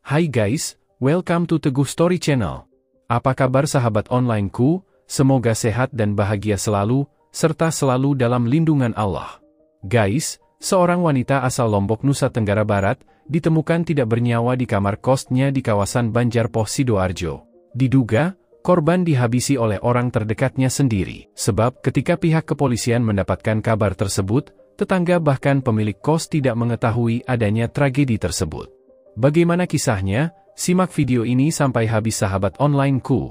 Hai guys, welcome to Teguh Story Channel. Apa kabar sahabat onlineku? Semoga sehat dan bahagia selalu, serta selalu dalam lindungan Allah. Guys, seorang wanita asal Lombok, Nusa Tenggara Barat, ditemukan tidak bernyawa di kamar kosnya di kawasan Banjarpoh, Sidoarjo. Diduga, korban dihabisi oleh orang terdekatnya sendiri. Sebab ketika pihak kepolisian mendapatkan kabar tersebut, tetangga bahkan pemilik kos tidak mengetahui adanya tragedi tersebut. Bagaimana kisahnya? Simak video ini sampai habis sahabat onlineku.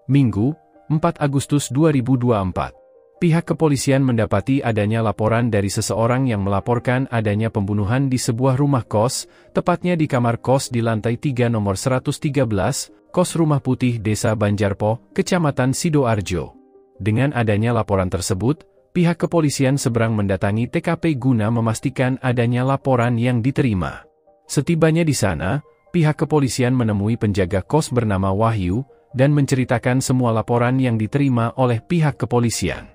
Minggu, 4 Agustus 2024. Pihak kepolisian mendapati adanya laporan dari seseorang yang melaporkan adanya pembunuhan di sebuah rumah kos, tepatnya di kamar kos di lantai 3 nomor 113, Kos Rumah Putih Desa Banjarpoh, Kecamatan Sidoarjo. Dengan adanya laporan tersebut, pihak kepolisian segera mendatangi TKP guna memastikan adanya laporan yang diterima. Setibanya di sana, pihak kepolisian menemui penjaga kos bernama Wahyu, dan menceritakan semua laporan yang diterima oleh pihak kepolisian.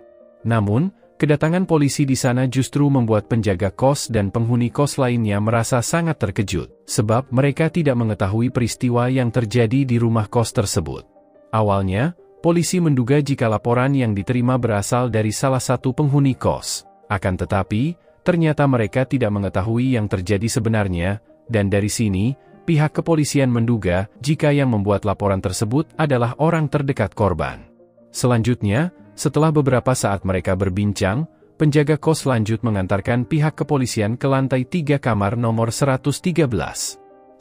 Namun, kedatangan polisi di sana justru membuat penjaga kos dan penghuni kos lainnya merasa sangat terkejut, sebab mereka tidak mengetahui peristiwa yang terjadi di rumah kos tersebut. Awalnya, polisi menduga jika laporan yang diterima berasal dari salah satu penghuni kos. Akan tetapi, ternyata mereka tidak mengetahui yang terjadi sebenarnya, dan dari sini, pihak kepolisian menduga jika yang membuat laporan tersebut adalah orang terdekat korban. Selanjutnya, setelah beberapa saat mereka berbincang, penjaga kos lanjut mengantarkan pihak kepolisian ke lantai 3 kamar nomor 113.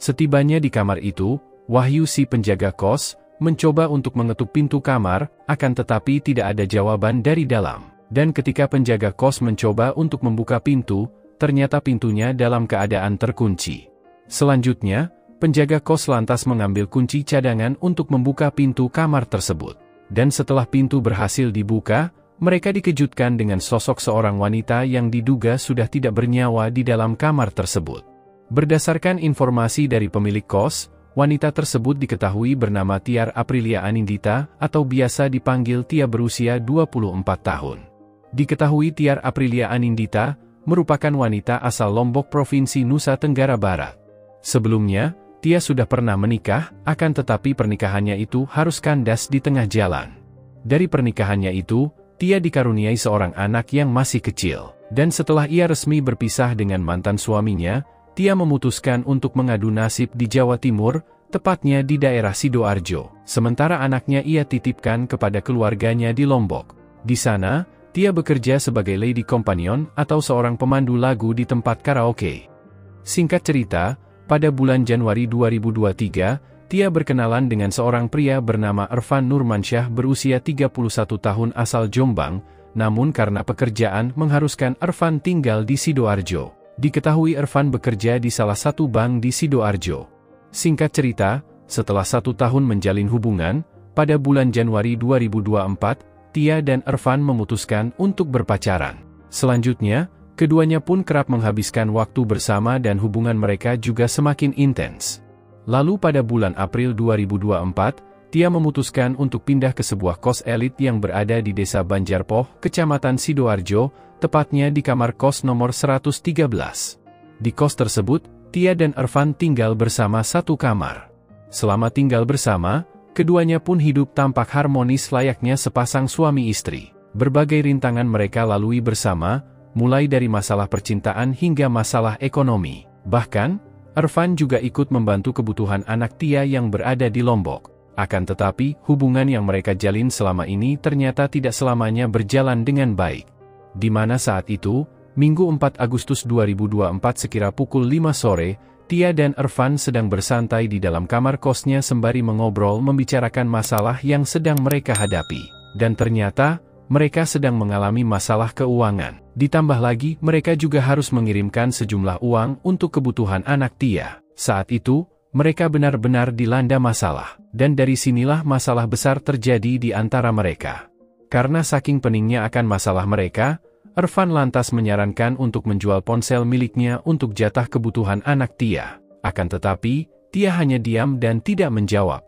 Setibanya di kamar itu, Wahyu si penjaga kos, mencoba untuk mengetuk pintu kamar, akan tetapi tidak ada jawaban dari dalam. Dan ketika penjaga kos mencoba untuk membuka pintu, ternyata pintunya dalam keadaan terkunci. Selanjutnya, penjaga kos lantas mengambil kunci cadangan untuk membuka pintu kamar tersebut. Dan setelah pintu berhasil dibuka, mereka dikejutkan dengan sosok seorang wanita yang diduga sudah tidak bernyawa di dalam kamar tersebut. Berdasarkan informasi dari pemilik kos, wanita tersebut diketahui bernama Tiar Aprilia Anindita, atau biasa dipanggil Tia, berusia 24 tahun. Diketahui Tiar Aprilia Anindita merupakan wanita asal Lombok, Provinsi Nusa Tenggara Barat. Sebelumnya, Tia sudah pernah menikah, akan tetapi pernikahannya itu harus kandas di tengah jalan. Dari pernikahannya itu, Tia dikaruniai seorang anak yang masih kecil. Dan setelah ia resmi berpisah dengan mantan suaminya, Tia memutuskan untuk mengadu nasib di Jawa Timur, tepatnya di daerah Sidoarjo. Sementara anaknya ia titipkan kepada keluarganya di Lombok. Di sana, Tia bekerja sebagai lady companion atau seorang pemandu lagu di tempat karaoke. Singkat cerita, pada bulan Januari 2023, Tia berkenalan dengan seorang pria bernama Ervan Nurmansyah berusia 31 tahun asal Jombang, namun karena pekerjaan mengharuskan Ervan tinggal di Sidoarjo. Diketahui Ervan bekerja di salah satu bank di Sidoarjo. Singkat cerita, setelah 1 tahun menjalin hubungan, pada bulan Januari 2024, Tia dan Ervan memutuskan untuk berpacaran. Selanjutnya, keduanya pun kerap menghabiskan waktu bersama dan hubungan mereka juga semakin intens. Lalu pada bulan April 2024, Tia memutuskan untuk pindah ke sebuah kos elit yang berada di Desa Banjarpoh, Kecamatan Sidoarjo, tepatnya di kamar kos nomor 113. Di kos tersebut, Tia dan Ervan tinggal bersama satu kamar. Selama tinggal bersama, keduanya pun hidup tampak harmonis layaknya sepasang suami istri. Berbagai rintangan mereka lalui bersama, mulai dari masalah percintaan hingga masalah ekonomi. Bahkan, Ervan juga ikut membantu kebutuhan anak Tia yang berada di Lombok. Akan tetapi, hubungan yang mereka jalin selama ini ternyata tidak selamanya berjalan dengan baik. Di mana saat itu, Minggu 4 Agustus 2024 sekira pukul 5 sore, Tia dan Ervan sedang bersantai di dalam kamar kosnya sembari mengobrol membicarakan masalah yang sedang mereka hadapi. Dan ternyata, mereka sedang mengalami masalah keuangan. Ditambah lagi, mereka juga harus mengirimkan sejumlah uang untuk kebutuhan anak Tia. Saat itu, mereka benar-benar dilanda masalah. Dan dari sinilah masalah besar terjadi di antara mereka. Karena saking peningnya akan masalah mereka, Ervan lantas menyarankan untuk menjual ponsel miliknya untuk jatah kebutuhan anak Tia. Akan tetapi, Tia hanya diam dan tidak menjawab.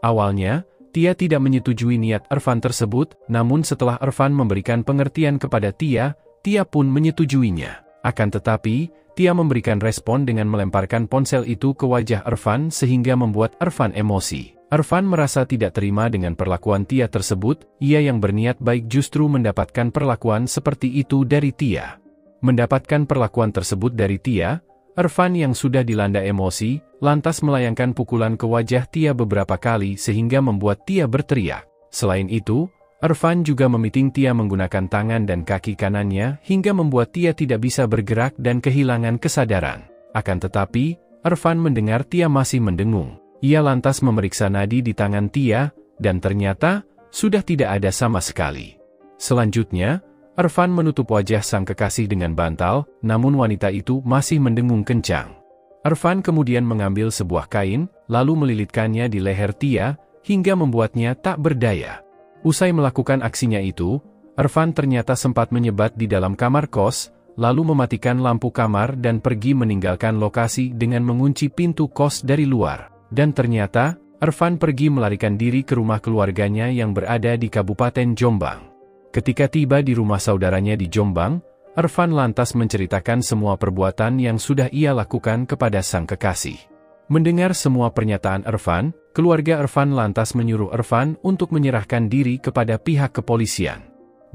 Awalnya, Tia tidak menyetujui niat Ervan tersebut, namun setelah Ervan memberikan pengertian kepada Tia, Tia pun menyetujuinya. Akan tetapi, Tia memberikan respon dengan melemparkan ponsel itu ke wajah Ervan sehingga membuat Ervan emosi. Ervan merasa tidak terima dengan perlakuan Tia tersebut, ia yang berniat baik justru mendapatkan perlakuan seperti itu dari Tia. Mendapatkan perlakuan tersebut dari Tia, Ervan yang sudah dilanda emosi, lantas melayangkan pukulan ke wajah Tia beberapa kali sehingga membuat Tia berteriak. Selain itu, Ervan juga memiting Tia menggunakan tangan dan kaki kanannya hingga membuat Tia tidak bisa bergerak dan kehilangan kesadaran. Akan tetapi, Ervan mendengar Tia masih mendengung. Ia lantas memeriksa nadi di tangan Tia, dan ternyata, sudah tidak ada sama sekali. Selanjutnya, Ervan menutup wajah sang kekasih dengan bantal, namun wanita itu masih mendengung kencang. Ervan kemudian mengambil sebuah kain, lalu melilitkannya di leher Tia, hingga membuatnya tak berdaya. Usai melakukan aksinya itu, Ervan ternyata sempat menyebat di dalam kamar kos, lalu mematikan lampu kamar dan pergi meninggalkan lokasi dengan mengunci pintu kos dari luar. Dan ternyata, Ervan pergi melarikan diri ke rumah keluarganya yang berada di Kabupaten Jombang. Ketika tiba di rumah saudaranya di Jombang, Ervan lantas menceritakan semua perbuatan yang sudah ia lakukan kepada sang kekasih. Mendengar semua pernyataan Ervan, keluarga Ervan lantas menyuruh Ervan untuk menyerahkan diri kepada pihak kepolisian.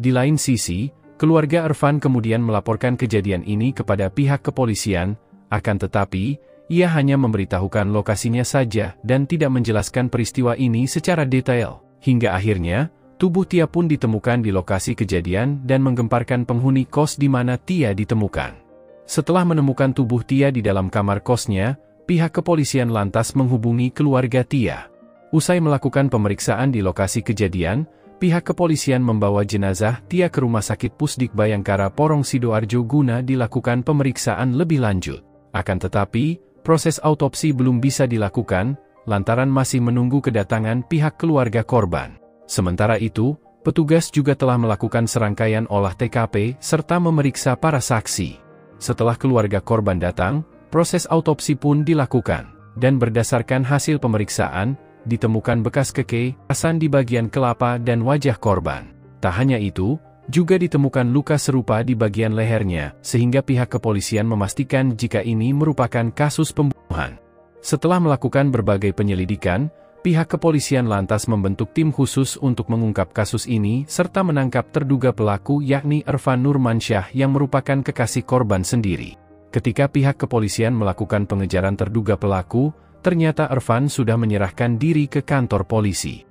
Di lain sisi, keluarga Ervan kemudian melaporkan kejadian ini kepada pihak kepolisian, akan tetapi, ia hanya memberitahukan lokasinya saja dan tidak menjelaskan peristiwa ini secara detail. Hingga akhirnya, tubuh Tia pun ditemukan di lokasi kejadian dan menggemparkan penghuni kos di mana Tia ditemukan. Setelah menemukan tubuh Tia di dalam kamar kosnya, pihak kepolisian lantas menghubungi keluarga Tia. Usai melakukan pemeriksaan di lokasi kejadian, pihak kepolisian membawa jenazah Tia ke Rumah Sakit Pusdik Bayangkara Porong Sidoarjo guna dilakukan pemeriksaan lebih lanjut. Akan tetapi, proses autopsi belum bisa dilakukan, lantaran masih menunggu kedatangan pihak keluarga korban. Sementara itu, petugas juga telah melakukan serangkaian olah TKP serta memeriksa para saksi. Setelah keluarga korban datang, proses autopsi pun dilakukan, dan berdasarkan hasil pemeriksaan, ditemukan bekas kekerasan di bagian kelapa dan wajah korban. Tak hanya itu, juga ditemukan luka serupa di bagian lehernya, sehingga pihak kepolisian memastikan jika ini merupakan kasus pembunuhan. Setelah melakukan berbagai penyelidikan, pihak kepolisian lantas membentuk tim khusus untuk mengungkap kasus ini serta menangkap terduga pelaku yakni Ervan Nurmansyah yang merupakan kekasih korban sendiri. Ketika pihak kepolisian melakukan pengejaran terduga pelaku, ternyata Ervan sudah menyerahkan diri ke kantor polisi.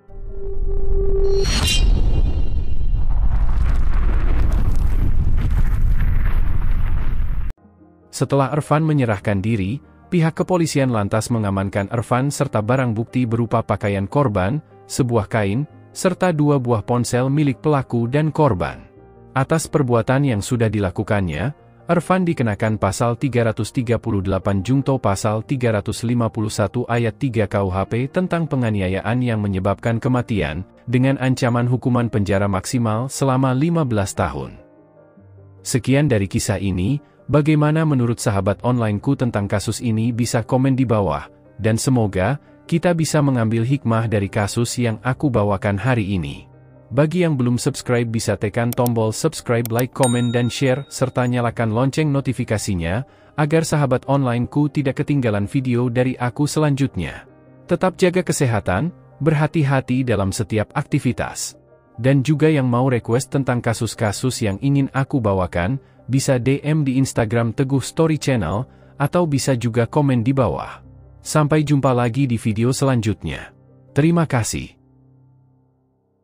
Setelah Ervan menyerahkan diri, pihak kepolisian lantas mengamankan Ervan serta barang bukti berupa pakaian korban, sebuah kain, serta 2 buah ponsel milik pelaku dan korban. Atas perbuatan yang sudah dilakukannya, Ervan dikenakan pasal 338 Junto pasal 351 ayat 3 KUHP tentang penganiayaan yang menyebabkan kematian, dengan ancaman hukuman penjara maksimal selama 15 tahun. Sekian dari kisah ini, bagaimana menurut sahabat onlineku tentang kasus ini? Bisa komen di bawah, dan semoga kita bisa mengambil hikmah dari kasus yang aku bawakan hari ini. Bagi yang belum subscribe bisa tekan tombol subscribe, like, komen, dan share, serta nyalakan lonceng notifikasinya, agar sahabat onlineku tidak ketinggalan video dari aku selanjutnya. Tetap jaga kesehatan, berhati-hati dalam setiap aktivitas. Dan juga yang mau request tentang kasus-kasus yang ingin aku bawakan, bisa DM di Instagram Teguh Story Channel, atau bisa juga komen di bawah. Sampai jumpa lagi di video selanjutnya. Terima kasih.